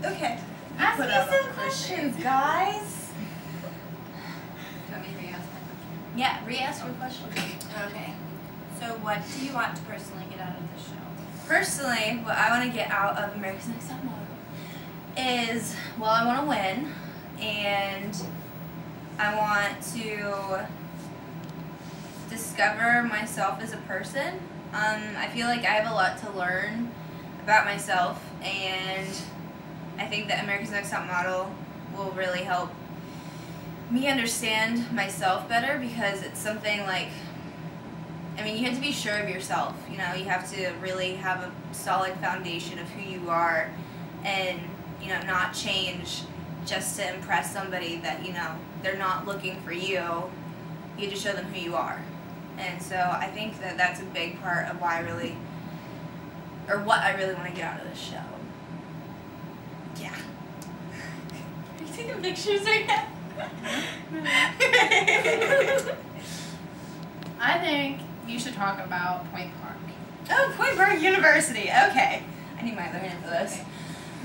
Okay. Ask me some questions, guys. Do you want me to re-ask my question? Yeah, re-ask your question. Okay. So what do you want to personally get out of this show? Personally, what I want to get out of America's Next Top Model is, well, I want to win, and I want to discover myself as a person. I feel like I have a lot to learn about myself, and I think that America's Next Top Model will really help me understand myself better, because it's something like, I mean, you have to be sure of yourself, you know, you have to really have a solid foundation of who you are, and, you know, not change just to impress somebody that, you know, they're not looking for you. You have to show them who you are. And so I think that that's a big part of why I really, or what I really want to get out of this show. Yeah. Are you taking pictures right now? I think you should talk about Point Park. Oh, Point Park University. Okay. I need my other hand for this. Okay.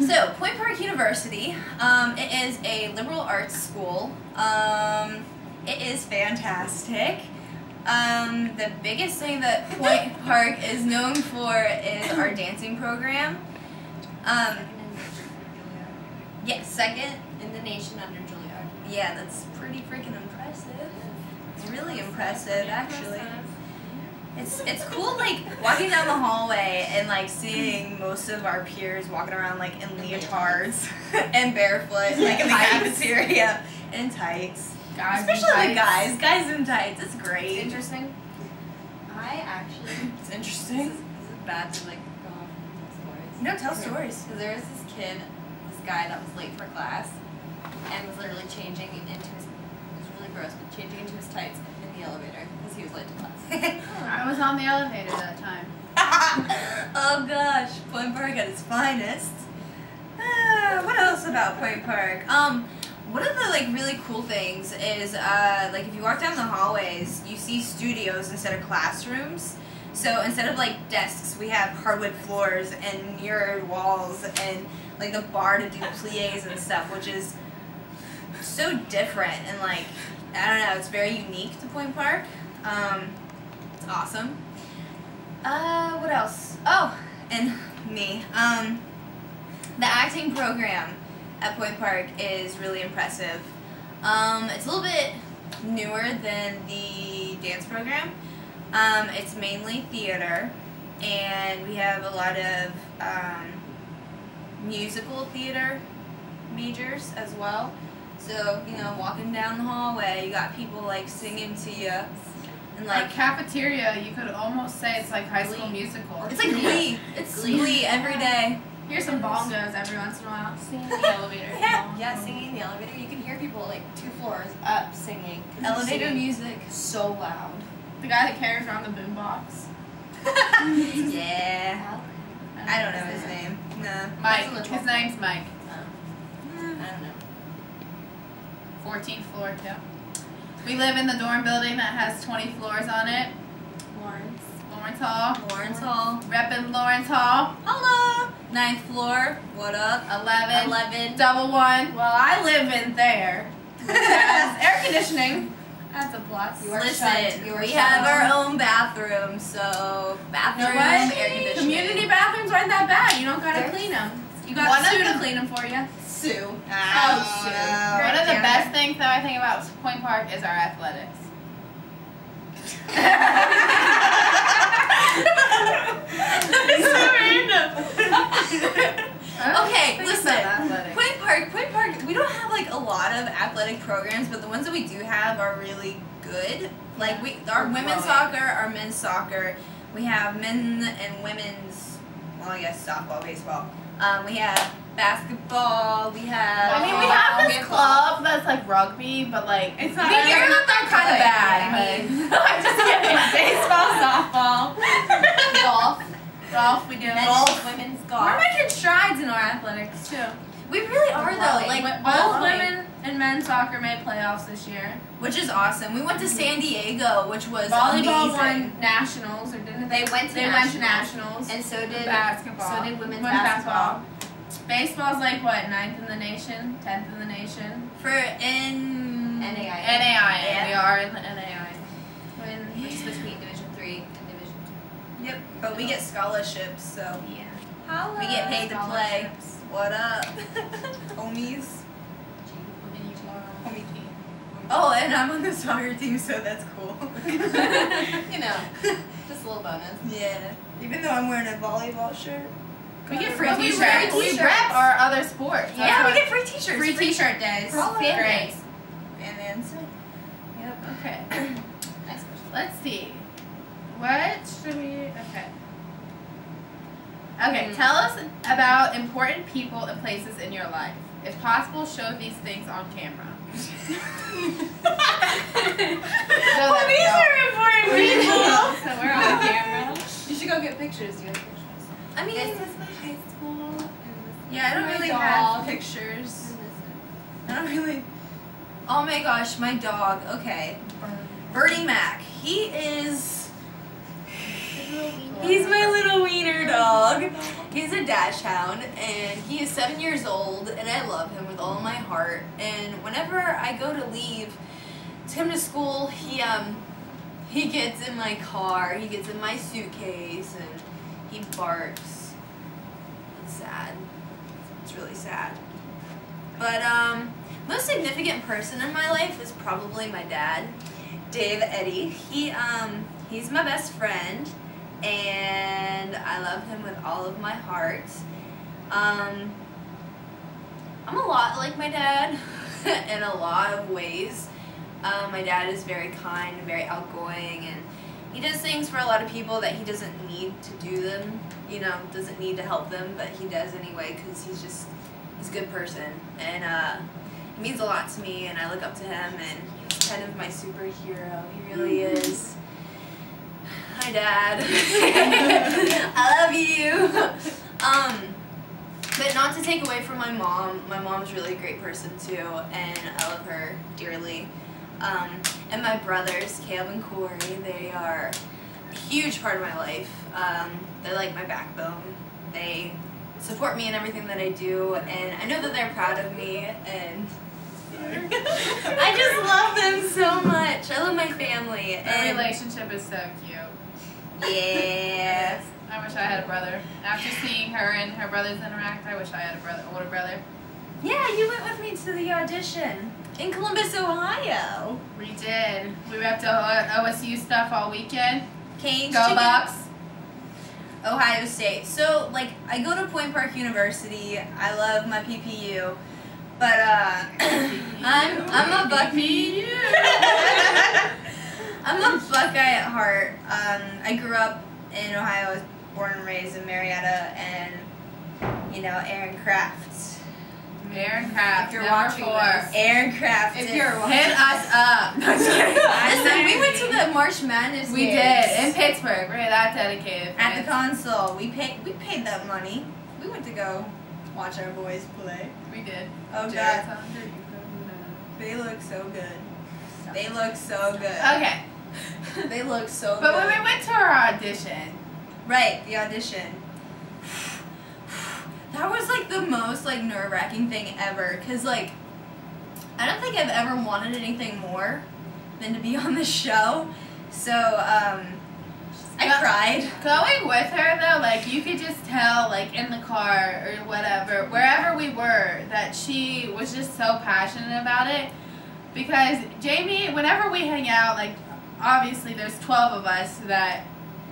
So, Point Park University, it is a liberal arts school. It is fantastic. The biggest thing that Point Park is known for is our dancing program. Yes, second in the nation under Juilliard. Yeah, that's pretty freaking impressive. It's really impressive, actually. It's cool, like, walking down the hallway and, like, seeing most of our peers walking around, like, in leotards and barefoot, like, in the cafeteria, and tights. Guys, especially the guys. Guys in tights. It's great. It's interesting. I actually... It's interesting. This is bad to, like, go off stories. No, tell stories. Because there was this kid, this guy that was late for class, and was literally changing into his... It was really gross, but changing into his tights in the elevator because he was late to class. I was on the elevator that time. Oh gosh, Point Park at its finest. What else about Point Park? One of the like really cool things is like if you walk down the hallways, you see studios instead of classrooms. So instead of like desks, we have hardwood floors and mirrored walls and like the bar to do plies and stuff, which is so different and like I don't know, it's very unique to Point Park. It's awesome. What else? Oh, and me. The acting program at Point Park is really impressive. It's a little bit newer than the dance program. It's mainly theater, and we have a lot of musical theater majors as well. So, you know, walking down the hallway, you got people like singing to you. And like our cafeteria, you could almost say it's like High School Musical. It's like Glee. It's Glee every day. Here's some bongos every once in a while. Singing in the elevator. Yeah, singing in the elevator. You can hear people like 2 floors up singing. Elevator singing music. So loud. The guy that carries around the boombox. Yeah. I don't know his name. No. Mike. His name's Mike. I don't know. 14th floor, too. We live in the dorm building that has 20 floors on it. Lawrence Hall. Lawrence Hall. Reppin' Lawrence Hall. Hello. 9th floor. What up? 11. Double 1. Well, I live in there. Which has air conditioning. That's a plus. Listen, we have our own bathroom, so bathroom, air conditioning. Community bathrooms aren't that bad. You don't gotta clean them. You got Sue to clean them for you. Sue. Oh, Sue. One of the best things that I think about Point Park is our athletics. That's so random. Okay, listen. Point Park, we don't have like a lot of athletic programs, but the ones that we do have are really good. Like our women's soccer, our men's soccer. We have men and women's, well, I guess softball, baseball. We have basketball. We have. I mean, we have this club that's like rugby, but like it's not. They're not that kind of bad. I mean, I'm just kidding. Baseball, softball, golf. We do golf, women's golf. We're making strides in our athletics too. We really are though. Like both women and men's soccer made playoffs this year, which is awesome. We went to San Diego, which was volleyball amazing. won nationals, or didn't they? They went to nationals, and so did basketball. So did women's basketball. Baseball's like what, 9th in the nation? 10th in the nation? For in NAIA. NAIA. Yeah. We are in the NAIA. Which is between Division 3 and Division Yep, but we get scholarships, so 2. How we get paid to play. What up, homies? Homie team. Oh, and I'm on the soccer team, so that's cool. You know, just a little bonus. Yeah. Even though I'm wearing a volleyball shirt. We get free But we t-shirts. wear We t-shirts. rep our other sports. Yeah, That's we what- get free t-shirts. free t-shirt days. For all Great. fans. Fans. Yep. Okay. Nice question. Let's see. What should we? Okay. Okay. Tell us about important people and places in your life. If possible, show these things on camera. Well, these are important people. So we're on camera. You should go get pictures. Do you have pictures? I mean, This is my high school. yeah, I don't my really dog. have pictures. I don't really. Oh my gosh, my dog. Okay, Birdie Mac. He's my little wiener dog. He's a dash hound, and he is 7 years old, and I love him with all of my heart. And whenever I go to leave to come to school, he gets in my car, he gets in my suitcase, and he barks. It's sad. It's really sad. But most significant person in my life is probably my dad, Dave Eddy. He's my best friend, and I love him with all of my heart. I'm a lot like my dad in a lot of ways. My dad is very kind and very outgoing, and he does things for a lot of people that he doesn't need to do them, you know, doesn't need to help them, but he does anyway because he's a good person, and he means a lot to me, and I look up to him, and he's kind of my superhero. He really is. Hi, Dad. I love you. But not to take away from my mom. My mom's really a great person too, and I love her dearly. And my brothers, Caleb and Corey, they are a huge part of my life. They're like my backbone. They support me in everything that I do, and I know that they're proud of me, and I just love them so much. I love my family. Our And relationship is so cute. yeah. I wish I had a brother. After seeing her and her brothers interact, I wish I had a older brother. Yeah, you went with me to the audition in Columbus, Ohio. We did. We repped OSU stuff all weekend. Canes, Go chicken, Bucks. Ohio State. So, like, I go to Point Park University. I love my PPU, but I'm a Buckeye. I'm a Buckeye at heart. I grew up in Ohio. I was born and raised in Marietta, and you know, Aaron Kraft. Aaron Kraft. If you're number watching 4. this. Aaron Kraft. If is- you're watching Hit us up. No, I'm just kidding. Listen, we went to the March Madness We games did in Pittsburgh. We're that dedicated. at the fans. console. We paid that money. We went to go watch our boys play. We did. Oh Jared's God, under you. they look so good. They look so good. Okay. They look so But good. when we went to our audition, Right, the audition. That was like the most like nerve-wracking thing ever, cause like I don't think I've ever wanted anything more than to be on the show. So I cried. going with her though, like you could just tell, like in the car or whatever, wherever we were, that she was just so passionate about it. Because Jamie, whenever we hang out, like obviously there's 12 of us that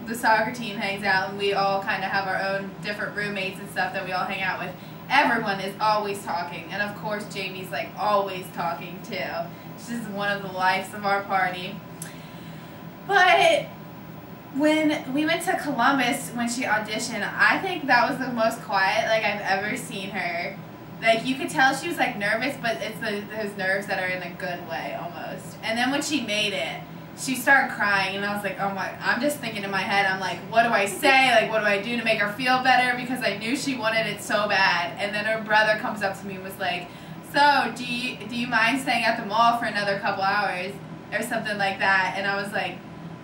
the soccer team hangs out, and we all kind of have our own different roommates and stuff that we all hang out with. Everyone is always talking, and of course Jamie's like always talking too. She's one of the lives of our party. But when we went to Columbus, when she auditioned, I think that was the most quiet like I've ever seen her. Like you could tell she was like nervous, but it's those nerves that are in a good way almost. And then when she made it, she started crying, and I was like, oh my, I'm just thinking in my head, I'm like, what do I say? Like, what do I do to make her feel better? Because I knew she wanted it so bad. And then her brother comes up to me and was like, so, do you mind staying at the mall for another couple hours? Or something like that. And I was like,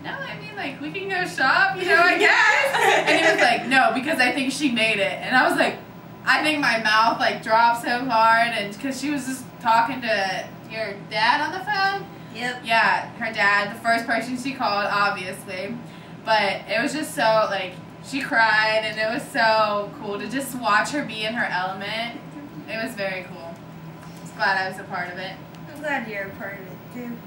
no, I mean, like, we can go shop, you know, I guess. And he was like, no, because I think she made it. And I was like, I think my mouth like dropped so hard, and because she was just talking to your dad on the phone. Yep. Yeah, her dad, the first person she called, obviously. But it was just so, like, she cried, and it was so cool to just watch her be in her element. It was very cool. I was glad I was a part of it. I'm glad you're a part of it, too.